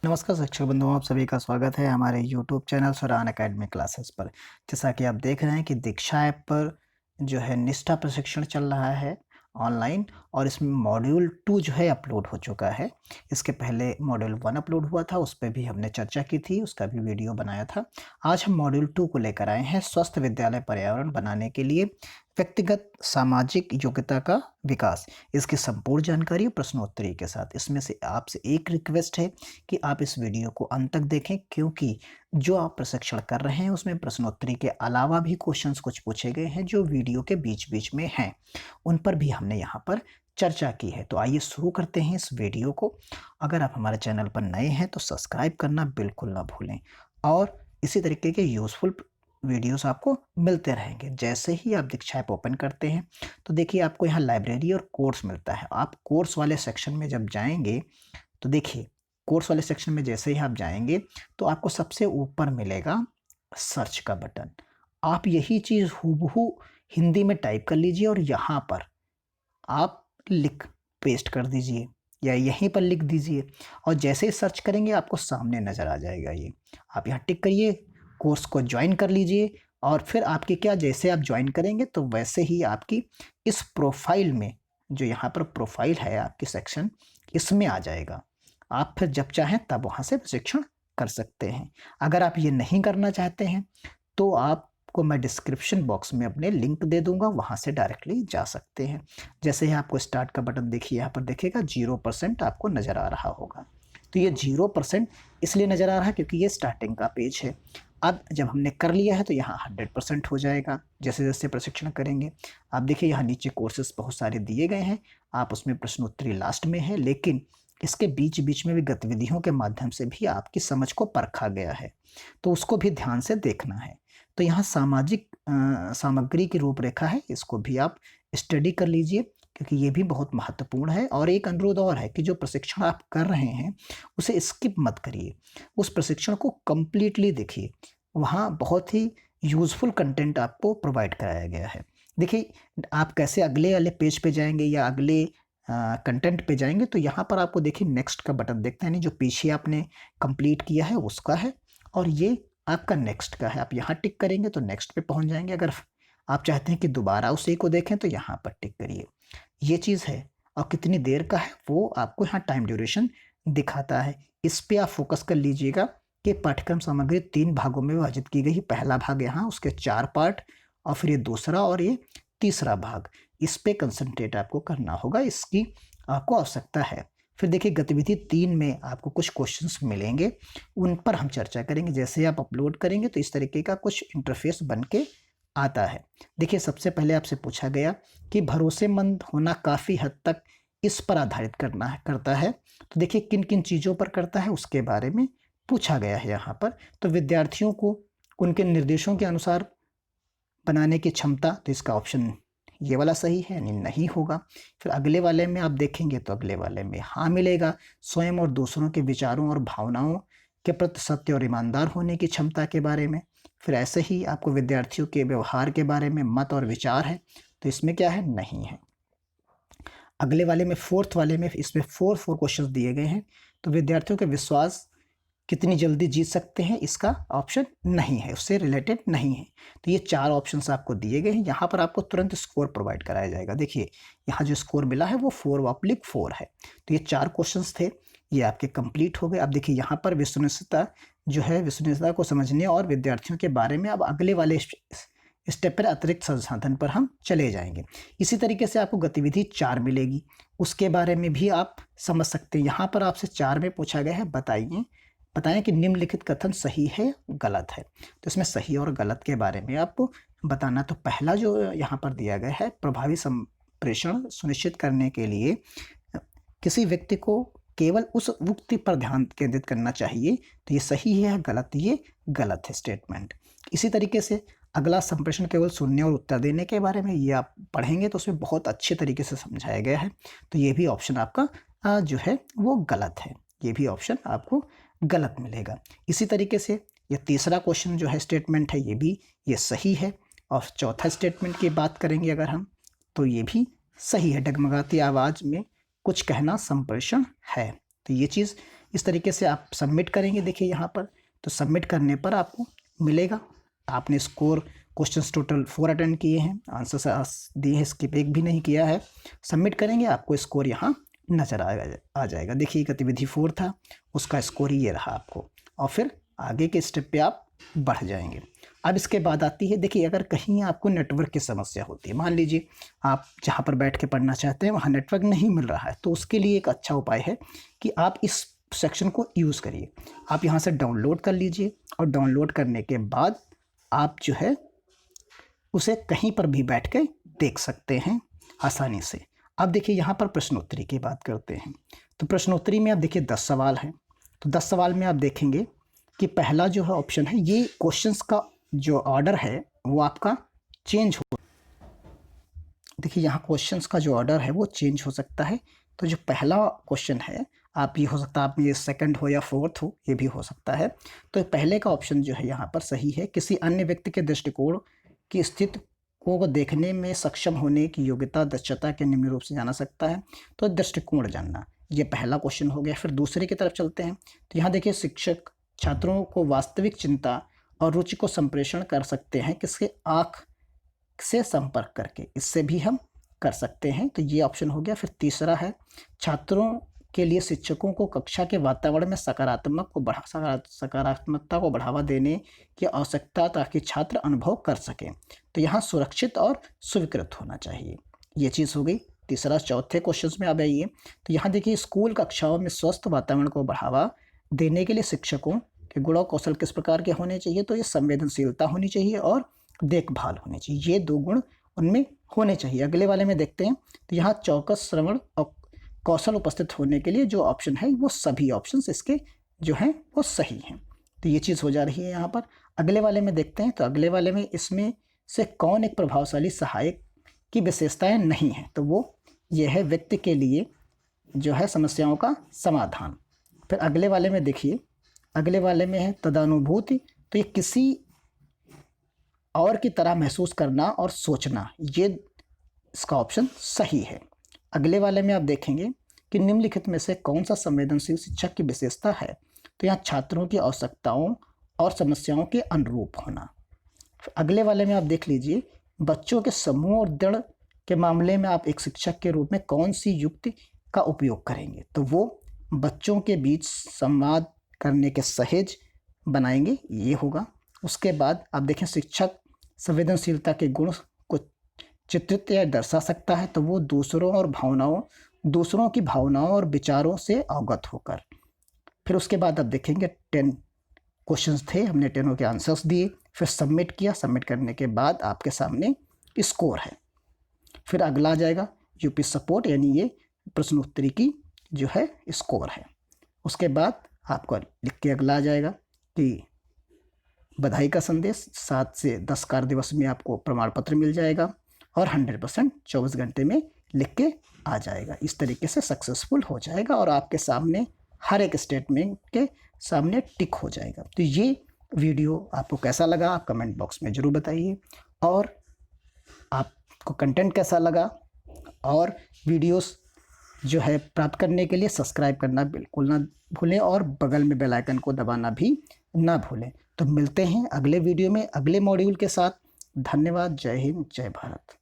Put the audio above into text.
नमस्कार शिक्षक बंधुओं, आप सभी का स्वागत है हमारे यूट्यूब चैनल स्वरान एकेडमी क्लासेस पर। जैसा कि आप देख रहे हैं कि दीक्षा ऐप पर जो है निष्ठा प्रशिक्षण चल रहा है ऑनलाइन, और इसमें मॉड्यूल 2 जो है अपलोड हो चुका है। इसके पहले मॉड्यूल 1 अपलोड हुआ था, उस पे भी हमने चर्चा की थी, उसका भी वीडियो बनाया था। आज हम मॉड्यूल 2 को लेकर आए हैं, स्वस्थ विद्यालय पर्यावरण बनाने के लिए व्यक्तिगत सामाजिक योग्यता का विकास। इसकी संपूर्ण जानकारी और प्रश्नोत्तरी के साथ। इसमें से आपसे एक रिक्वेस्ट है कि आप इस वीडियो को अंत तक देखें, क्योंकि जो आप प्रशिक्षण कर रहे हैं उसमें प्रश्नोत्तरी के अलावा भी क्वेश्चंस कुछ पूछे गए हैं जो वीडियो के बीच-बीच में हैं। उन पर भी हमने यहाँ पर चर्चा की है। तो आइए शुरू करते हैं इस वीडियो को। अगर आप हमारे चैनल पर नए हैं तो सब्सक्राइब करना बिल्कुल ना भूलें, और इसी तरीके के यूज़फुल वीडियोस आपको मिलते रहेंगे। जैसे ही आप दीक्षा ऐप ओपन करते हैं तो देखिए आपको यहाँ लाइब्रेरी और कोर्स मिलता है। आप कोर्स वाले सेक्शन में जब जाएँगे तो देखिए, कोर्स वाले सेक्शन में जैसे ही आप जाएँगे तो आपको सबसे ऊपर मिलेगा सर्च का बटन। आप यही चीज़ हूबहू हिंदी में टाइप कर लीजिए और यहाँ पर आप लिख पेस्ट कर दीजिए या यहीं पर लिख दीजिए, और जैसे ही सर्च करेंगे आपको सामने नज़र आ जाएगा ये। आप यहाँ टिक करिए, कोर्स को जॉइन कर लीजिए, और फिर आपकी क्या, जैसे आप जॉइन करेंगे तो वैसे ही आपकी इस प्रोफ़ाइल में, जो यहाँ पर प्रोफ़ाइल है आपकी सेक्शन, इसमें आ जाएगा। आप फिर जब चाहें तब वहाँ से प्रशिक्षण कर सकते हैं। अगर आप ये नहीं करना चाहते हैं तो आपको मैं डिस्क्रिप्शन बॉक्स में अपने लिंक दे दूँगा, वहाँ से डायरेक्टली जा सकते हैं। जैसे ही आपको स्टार्ट का बटन देखिए, यहाँ पर देखिएगा 0% आपको नज़र आ रहा होगा। तो ये 0% इसलिए नज़र आ रहा है क्योंकि ये स्टार्टिंग का पेज है। अब जब हमने कर लिया है तो यहाँ 100% हो जाएगा जैसे-जैसे प्रशिक्षण करेंगे। आप देखिए यहाँ नीचे कोर्सेज़ बहुत सारे दिए गए हैं, आप उसमें प्रश्नोत्तरी लास्ट में है, लेकिन इसके बीच-बीच में भी गतिविधियों के माध्यम से भी आपकी समझ को परखा गया है, तो उसको भी ध्यान से देखना है। तो यहाँ सामाजिक सामग्री की रूपरेखा है, इसको भी आप स्टडी कर लीजिए, क्योंकि ये भी बहुत महत्वपूर्ण है। और एक अनुरोध और है कि जो प्रशिक्षण आप कर रहे हैं, उसे स्किप मत करिए, उस प्रशिक्षण को कंप्लीटली देखिए। वहाँ बहुत ही यूज़फुल कंटेंट आपको प्रोवाइड कराया गया है। देखिए, आप कैसे अगले वाले पेज पे जाएँगे या अगले कंटेंट पे जाएँगे, तो यहाँ पर आपको देखिए नेक्स्ट का बटन दिखता है, यानी जो पीछे आपने कंप्लीट किया है उसका है, और ये आपका नेक्स्ट का है। आप यहाँ टिक करेंगे तो नेक्स्ट पे पहुँच जाएँगे। अगर आप चाहते हैं कि दोबारा उसी को देखें तो यहाँ पर टिक करिए। ये चीज़ है, और कितनी देर का है वो आपको यहाँ टाइम ड्यूरेशन दिखाता है। इस पे आप फ़ोकस कर लीजिएगा कि पाठ्यक्रम सामग्री 3 भागों में विभाजित की गई है। पहला भाग यहाँ, उसके 4 पार्ट, और फिर ये दूसरा और ये तीसरा भाग। इस पे कंसंट्रेट आपको करना होगा, इसकी आपको आवश्यकता है। फिर देखिए गतिविधि 3 में आपको कुछ क्वेश्चंस मिलेंगे, उन पर हम चर्चा करेंगे। जैसे आप अपलोड करेंगे तो इस तरीके का कुछ इंटरफ़ेस बन के आता है। देखिए सबसे पहले आपसे पूछा गया कि भरोसेमंद होना काफ़ी हद तक इस पर आधारित करता है। तो देखिए किन-किन चीज़ों पर करता है उसके बारे में पूछा गया है यहाँ पर। तो विद्यार्थियों को उनके निर्देशों के अनुसार बनाने की क्षमता, तो इसका ऑप्शन ये वाला सही है, यानी नहीं होगा। फिर अगले वाले में आप देखेंगे तो अगले वाले में हाँ मिलेगा। स्वयं और दूसरों के विचारों और भावनाओं के प्रति सत्य और ईमानदार होने की क्षमता के बारे में। फिर ऐसे ही आपको विद्यार्थियों के व्यवहार के बारे में मत और विचार है, तो इसमें क्या है, नहीं है। अगले वाले में, फोर्थ वाले में, इसमें 4 क्वेश्चंस दिए गए हैं। तो विद्यार्थियों के विश्वास कितनी जल्दी जीत सकते हैं, इसका ऑप्शन नहीं है, उससे रिलेटेड नहीं है। तो ये 4 ऑप्शंस आपको दिए गए हैं। यहाँ पर आपको तुरंत स्कोर प्रोवाइड कराया जाएगा। देखिए यहाँ जो स्कोर मिला है वो 4/4 है। तो ये 4 क्वेश्चंस थे, ये आपके कंप्लीट हो गए। अब देखिए यहाँ पर विश्वसनीयता जो है, विश्वसनीयता को समझने और विद्यार्थियों के बारे में अब अगले वाले स्टेप पर, अतिरिक्त संसाधन पर हम चले जाएँगे। इसी तरीके से आपको गतिविधि 4 मिलेगी, उसके बारे में भी आप समझ सकते हैं। यहाँ पर आपसे 4 में पूछा गया है, बताएँ कि निम्नलिखित कथन सही है या गलत है। तो इसमें सही और गलत के बारे में आपको बताना। तो पहला जो यहाँ पर दिया गया है, प्रभावी संप्रेषण सुनिश्चित करने के लिए किसी व्यक्ति को केवल उस उक्ति पर ध्यान केंद्रित करना चाहिए। तो ये सही है या गलत, ये गलत है स्टेटमेंट। इसी तरीके से अगला, संप्रेषण केवल सुनने और उत्तर देने के बारे में, ये आप पढ़ेंगे तो उसमें बहुत अच्छे तरीके से समझाया गया है। तो ये भी ऑप्शन आपका जो है वो गलत है, ये भी ऑप्शन आपको गलत मिलेगा। इसी तरीके से ये तीसरा क्वेश्चन जो है, स्टेटमेंट है, ये भी ये सही है। और चौथा स्टेटमेंट की बात करेंगे अगर हम, तो ये भी सही है। डगमगाती आवाज़ में कुछ कहना संप्रेषण है। तो ये चीज़ इस तरीके से आप सबमिट करेंगे। देखिए यहाँ पर, तो सबमिट करने पर आपको मिलेगा, आपने स्कोर क्वेश्चंस टोटल 4 अटेंड किए हैं, आंसर दिए हैं, स्किप एक भी नहीं किया है। सबमिट करेंगे, आपको स्कोर यहाँ नज़र आ जाएगा। देखिए गतिविधि 4 था, उसका स्कोर ये रहा आपको, और फिर आगे के स्टेप पे आप बढ़ जाएंगे। अब इसके बाद आती है, देखिए अगर कहीं आपको नेटवर्क की समस्या होती है, मान लीजिए आप जहाँ पर बैठ के पढ़ना चाहते हैं वहाँ नेटवर्क नहीं मिल रहा है, तो उसके लिए एक अच्छा उपाय है कि आप इस सेक्शन को यूज़ करिए। आप यहाँ से डाउनलोड कर लीजिए, और डाउनलोड करने के बाद आप जो है उसे कहीं पर भी बैठ के देख सकते हैं आसानी से। अब देखिए यहाँ पर प्रश्नोत्तरी की बात करते हैं। तो प्रश्नोत्तरी में आप देखिए 10 सवाल हैं। तो 10 सवाल में आप देखेंगे कि पहला जो है ऑप्शन है, ये क्वेश्चंस का जो ऑर्डर है वो आपका चेंज हो, देखिए यहाँ क्वेश्चंस का जो ऑर्डर है वो चेंज हो सकता है। तो जो पहला क्वेश्चन है, आप ये हो सकता है आप ये सेकंड हो या फोर्थ हो, ये भी हो सकता है। तो पहले का ऑप्शन जो है यहाँ पर सही है। किसी अन्य व्यक्ति के दृष्टिकोण की स्थिति को देखने में सक्षम होने की योग्यता दक्षता के निम्न रूप से जाना सकता है। तो दृष्टिकोण जानना, ये पहला क्वेश्चन हो गया। फिर दूसरे की तरफ चलते हैं। तो यहाँ देखिए, शिक्षक छात्रों को वास्तविक चिंता और रुचि को संप्रेषण कर सकते हैं किसके, आँख से संपर्क करके, इससे भी हम कर सकते हैं। तो ये ऑप्शन हो गया। फिर तीसरा है, छात्रों के लिए शिक्षकों को कक्षा के वातावरण में सकारात्मकता को बढ़ावा देने की आवश्यकता, ताकि छात्र अनुभव कर सकें। तो यहाँ सुरक्षित और स्वीकृत होना चाहिए, ये चीज़ हो गई। तीसरा, चौथे क्वेश्चन में आप आइए। तो यहाँ देखिए, स्कूल कक्षाओं में स्वस्थ वातावरण को बढ़ावा देने के लिए शिक्षकों के गुण और कौशल किस प्रकार के होने चाहिए। तो ये संवेदनशीलता होनी चाहिए और देखभाल होनी चाहिए, ये 2 गुण उनमें होने चाहिए। अगले वाले में देखते हैं। तो यहाँ चौकस श्रवण और कौशल उपस्थित होने के लिए जो ऑप्शन है, वो सभी ऑप्शंस इसके जो हैं वो सही हैं। तो ये चीज़ हो जा रही है यहाँ पर। अगले वाले में देखते हैं। तो अगले वाले में इसमें से कौन एक प्रभावशाली सहायक की विशेषताएं नहीं है। तो वो ये है व्यक्ति के लिए जो है समस्याओं का समाधान। फिर अगले वाले में देखिए, अगले वाले में है तदानुभूति। तो ये किसी और की तरह महसूस करना और सोचना, ये इसका ऑप्शन सही है। अगले वाले में आप देखेंगे कि निम्नलिखित में से कौन सा संवेदनशील शिक्षक की विशेषता है। तो यहाँ छात्रों की आवश्यकताओं और समस्याओं के अनुरूप होना। अगले वाले में आप देख लीजिए, बच्चों के समूह और दृढ़ के मामले में आप एक शिक्षक के रूप में कौन सी युक्ति का उपयोग करेंगे। तो वो बच्चों के बीच संवाद करने के सहज बनाएंगे, ये होगा। उसके बाद आप देखें, शिक्षक संवेदनशीलता के गुण को चित्रित या दर्शा सकता है। तो वो दूसरों की भावनाओं और विचारों से अवगत होकर। फिर उसके बाद आप देखेंगे 10 क्वेश्चंस थे, हमने 10 के आंसर्स दिए, फिर सबमिट किया। सबमिट करने के बाद आपके सामने स्कोर है। फिर अगला आ जाएगा यूपी सपोर्ट, यानी ये प्रश्नोत्तरी की जो है स्कोर है। उसके बाद आपको लिख के अगला आ जाएगा कि बधाई का संदेश, 7 से 10 कार्य दिवस में आपको प्रमाण पत्र मिल जाएगा, और 100% 24 घंटे में लिख के आ जाएगा। इस तरीके से सक्सेसफुल हो जाएगा और आपके सामने हर एक स्टेटमेंट के सामने टिक हो जाएगा। तो ये वीडियो आपको कैसा लगा, आप कमेंट बॉक्स में ज़रूर बताइए, और आपको कंटेंट कैसा लगा। और वीडियोस जो है प्राप्त करने के लिए सब्सक्राइब करना बिल्कुल ना भूलें, और बगल में बेल आइकन को दबाना भी ना भूलें। तो मिलते हैं अगले वीडियो में अगले मॉड्यूल के साथ। धन्यवाद। जय हिंद, जय भारत।